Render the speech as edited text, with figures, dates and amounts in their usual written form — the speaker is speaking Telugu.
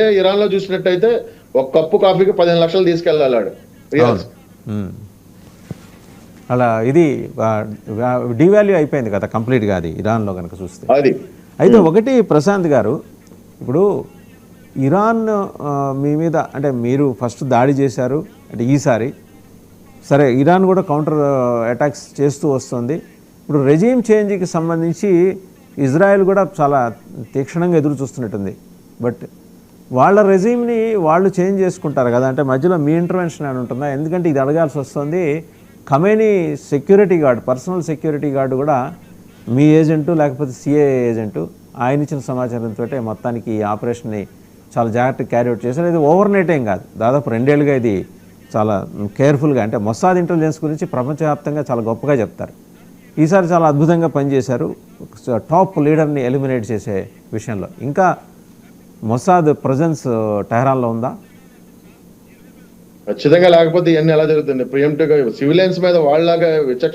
ఇరాన్ లో చూసినట్టయితే ఒక కప్పు కాఫీకి 15 లక్షలు తీసుకెళ్ళాడు రియాల్స్. అలా ఇది డివాల్యూ అయిపోయింది కదా కంప్లీట్గా అది ఇరాన్లో కనుక చూస్తే. అది అయితే ఒకటి ప్రశాంత్ గారు, ఇప్పుడు ఇరాన్ మీ మీద అంటే మీరు ఫస్ట్ దాడి చేశారు అంటే ఈసారి సరే ఇరాన్ కూడా కౌంటర్ అటాక్స్ చేస్తూ వస్తుంది. ఇప్పుడు రెజీమ్ చేంజ్కి సంబంధించి ఇజ్రాయెల్ కూడా చాలా తీక్షణంగా ఎదురు చూస్తున్నట్టుంది. బట్ వాళ్ళ రెజీమ్ని వాళ్ళు చేంజ్ చేసుకుంటారు కదా, అంటే మధ్యలో మీ ఇంటర్వెన్షన్ అని ఉంటుందా? ఎందుకంటే ఇది అడగాల్సి వస్తుంది. Khamenei security guard, personal security guard కూడా మీ ఏజెంటు లేకపోతే సిఏఏ ఏజెంటు, ఆయన ఇచ్చిన సమాచారంతో మొత్తానికి ఈ ఆపరేషన్ని చాలా జాగ్రత్తగా క్యారీ అవుట్ చేశారు. ఇది ఓవర్ నైట్ ఏం కాదు, దాదాపు 2 ఏళ్ళుగా ఇది చాలా కేర్ఫుల్గా, అంటే మొస్సాద్ ఇంటెలిజెన్స్ గురించి ప్రపంచవ్యాప్తంగా చాలా గొప్పగా చెప్తారు. ఈసారి చాలా అద్భుతంగా పనిచేశారు టాప్ లీడర్ని ఎలిమినేట్ చేసే విషయంలో. ఇంకా మొస్సాద్ ప్రజెన్స్ టెహరాన్లో ఉందా? ఖచ్చితంగా, లేకపోతే ఇవన్నీ ఎలా జరుగుతుంది? ప్రియంటివ్గా సివిలియన్స్ మీద వాళ్ళలాగా విచక్షణ